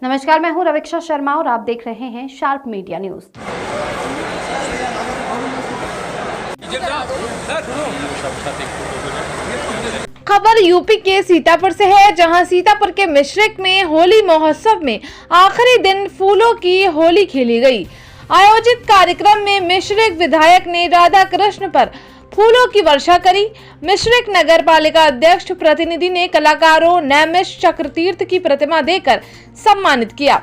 नमस्कार, मैं हूं रवीक्षा शर्मा और आप देख रहे हैं शार्प मीडिया न्यूज। खबर यूपी के सीतापुर से है, जहां सीतापुर के मिश्रिक में होली महोत्सव में आखिरी दिन फूलों की होली खेली गई। आयोजित कार्यक्रम में मिश्रिक विधायक ने राधा कृष्ण पर फूलों की वर्षा करी। मिश्रिक नगर पालिका अध्यक्ष प्रतिनिधि ने कलाकारों नैमिष चक्रतीर्थ की प्रतिमा देकर सम्मानित किया।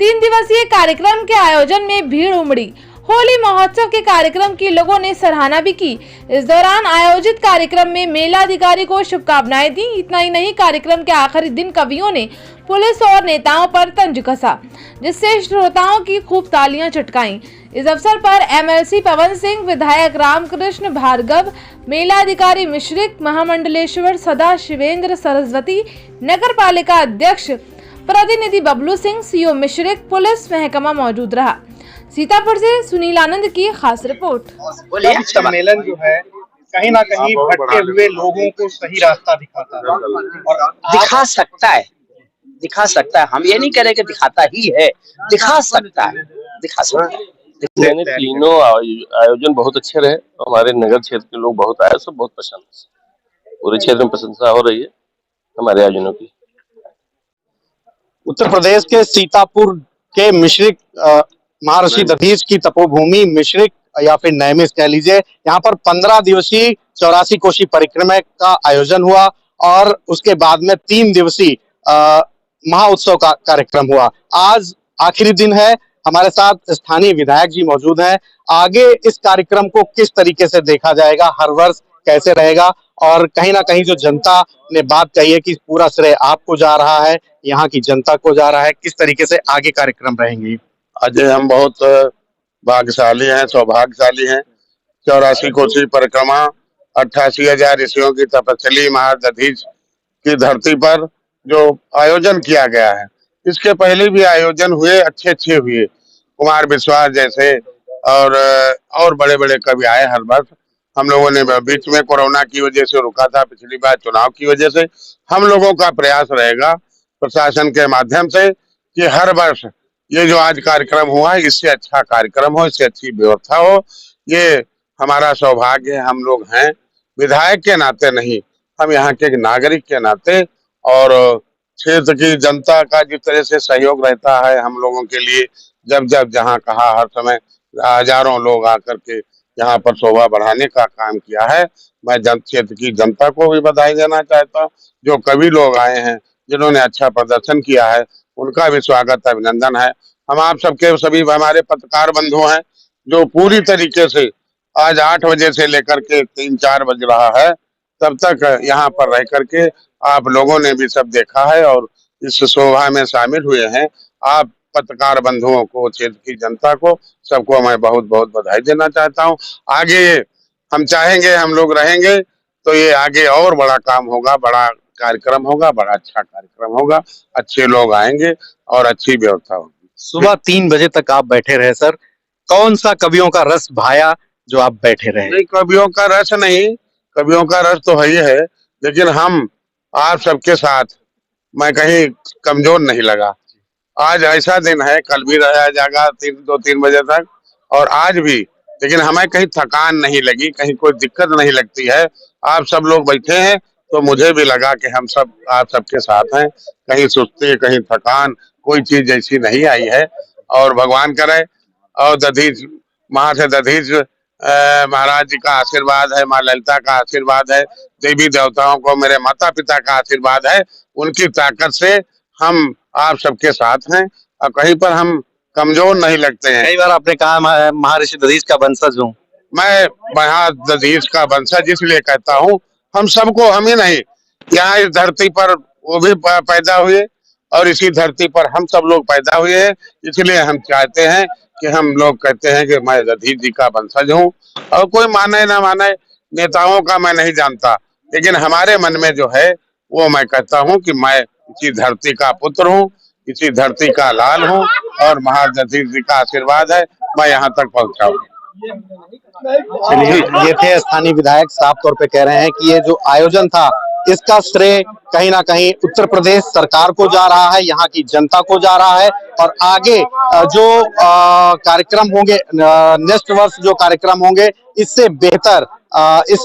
3 दिवसीय कार्यक्रम के आयोजन में भीड़ उमड़ी। होली महोत्सव के कार्यक्रम की लोगों ने सराहना भी की। इस दौरान आयोजित कार्यक्रम में मेलाधिकारी को शुभकामनाएं दी। इतना ही नहीं, कार्यक्रम के आखिरी दिन कवियों ने पुलिस और नेताओं पर तंज कसा, जिससे श्रोताओं की खूब तालियां चटकाईं। इस अवसर पर एमएलसी पवन सिंह, विधायक रामकृष्ण भार्गव, मेलाधिकारी मिश्रिक, महामंडलेश्वर सदा शिवेंद्र सरस्वती, नगर पालिका अध्यक्ष प्रतिनिधि बबलू सिंह, सीओ मिश्रिक, पुलिस महकमा मौजूद रहा। सीतापुर से सुनील आनंद की खास रिपोर्ट। सम्मेलन जो है कहीं ना कहीं भटके हुए लोगों को सही रास्ता दिखाता है और दिखा सकता है। हम ये नहीं कह रहे कि दिखाता ही है, दिखा सकता है। मैंने तीनों आयोजन बहुत अच्छे रहे। हमारे नगर क्षेत्र के लोग बहुत आए, सब बहुत पसंद, पूरे क्षेत्र में प्रशंसा हो रही है हमारे आयोजनों की। उत्तर प्रदेश के सीतापुर के मिश्रिक महर्षि दधीच की तपोभूमि मिश्रिक या फिर नैमिष कह लीजिए, यहाँ पर 15 दिवसीय 84 कोसी परिक्रमा का आयोजन हुआ और उसके बाद में 3 दिवसीय महाउत्सव का कार्यक्रम हुआ। आज आखिरी दिन है। हमारे साथ स्थानीय विधायक जी मौजूद हैं। आगे इस कार्यक्रम को किस तरीके से देखा जाएगा, हर वर्ष कैसे रहेगा, और कहीं ना कहीं जो जनता ने बात कही है कि पूरा श्रेय आपको जा रहा है, यहाँ की जनता को जा रहा है, किस तरीके से आगे कार्यक्रम रहेंगे? आज हम बहुत भाग्यशाली हैं, सौभाग्यशाली हैं। 84 कोसी परिक्रमा, 88,000 ऋषियों की तपस्या महादधीच की धरती पर जो आयोजन किया गया है, इसके पहले भी आयोजन हुए, अच्छे हुए। कुमार विश्वास जैसे और बड़े बड़े कवि आए हर वर्ष। हम लोगों ने बीच में कोरोना की वजह से रुका था, पिछली बार चुनाव की वजह से। हम लोगों का प्रयास रहेगा प्रशासन के माध्यम से कि हर वर्ष ये जो आज कार्यक्रम हुआ है, इससे अच्छा कार्यक्रम हो, इससे अच्छी व्यवस्था हो। ये हमारा सौभाग्य है। हम लोग हैं विधायक के नाते नहीं, हम यहाँ के नागरिक के नाते, और क्षेत्र की जनता का जिस तरह से सहयोग रहता है हम लोगों के लिए, जब जहाँ कहा, हर समय हजारों लोग आकर के यहाँ पर शोभा बढ़ाने का काम किया है। मैं क्षेत्र की जनता को भी बधाई देना चाहता हूँ। जो कवि लोग आए हैं, जिन्होंने अच्छा प्रदर्शन किया है, उनका भी स्वागत, अभिनंदन है। हम आप सबके सभी हमारे पत्रकार बंधु हैं, जो पूरी तरीके से आज 8 बजे से लेकर के 3-4 बज रहा है, तब तक यहाँ पर रह करके आप लोगों ने भी सब देखा है और इस शोभा में शामिल हुए हैं। आप पत्रकार बंधुओं को, क्षेत्र की जनता को, सबको मैं बहुत बहुत बधाई देना चाहता हूँ। आगे हम चाहेंगे, हम लोग रहेंगे तो ये आगे और बड़ा काम होगा, बड़ा कार्यक्रम होगा, बड़ा अच्छा कार्यक्रम होगा, अच्छे लोग आएंगे और अच्छी व्यवस्था होगी। सुबह 3 बजे तक आप बैठे रहे सर, कौन सा कवियों का रस भाया जो आप बैठे रहे? नहीं, कवियों का रस नहीं, कवियों का रस तो है ही है, लेकिन हम आप सबके साथ, मैं कहीं कमजोर नहीं लगा। आज ऐसा दिन है, कल भी रहा जाएगा 2-3 बजे तक, और आज भी, लेकिन हमें कहीं थकान नहीं लगी, कहीं कोई दिक्कत नहीं लगती है। आप सब लोग बैठे हैं तो मुझे भी लगा कि हम सब आप सबके साथ हैं। कहीं सुस्ती, कहीं थकान, कोई चीज ऐसी नहीं आई है। और भगवान करे, और दधीच महाराज जी का आशीर्वाद है, माँ ललिता का आशीर्वाद है, देवी देवताओं को, मेरे माता पिता का आशीर्वाद है। उनकी ताकत से हम आप सबके साथ हैं और कहीं पर हम कमजोर नहीं लगते हैं। कई बार आपने कहा महर्षि दधीच का वंशज हूँ। मैं महादधीच का वंशज इसलिए कहता हूँ, हम सबको, हम ही नहीं, यहाँ इस धरती पर वो भी पैदा हुए और इसी धरती पर हम सब लोग पैदा हुए हैं। इसलिए हम चाहते हैं कि हम लोग कहते हैं कि मैं दधीच जी का वंशज हूँ। और कोई माने ना माने, नेताओं का मैं नहीं जानता, लेकिन हमारे मन में जो है वो मैं कहता हूँ कि मैं इसी धरती का पुत्र हूँ, इसी धरती का लाल हूँ, और महादधीच जी का आशीर्वाद है मैं यहाँ तक पहुँचा हूँ। चलिए, ये थे स्थानीय विधायक, साफ तौर पे कह रहे हैं कि ये जो आयोजन था इसका श्रेय कहीं ना कहीं उत्तर प्रदेश सरकार को जा रहा है, यहाँ की जनता को जा रहा है। और आगे जो कार्यक्रम होंगे, नेक्स्ट वर्ष जो कार्यक्रम होंगे, इससे बेहतर इस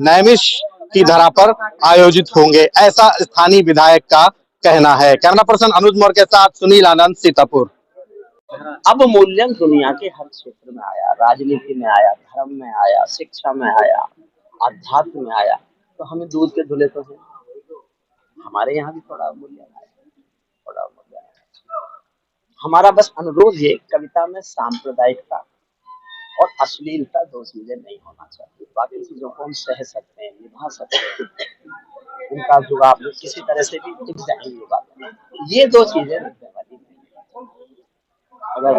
नैमिष की धरा पर आयोजित होंगे, ऐसा स्थानीय विधायक का कहना है। कैमरा पर्सन अनुज मौर्य के साथ सुनील आनंद, सीतापुर। अब मूल्यांकन दुनिया के हर क्षेत्र में आया, राजनीति में आया, धर्म में आया, शिक्षा में आया, अध्यात्म में आया, तो हमें दूध के धुले तो हैं। हमारे यहाँ भी थोड़ा मूल्यांकन आया, थोड़ा मूल्यांकन। हमारा बस अनुरोध है, कविता में सांप्रदायिकता और अश्लीलता दो चीजें नहीं होना चाहिए। बाकी चीजों को हम सह सकते हैं, निभा सकते हैं, उनका जुगाड़ किसी तरह से भी टिक जाएंगे। ये दो चीजें रखने वाली नहीं। अगर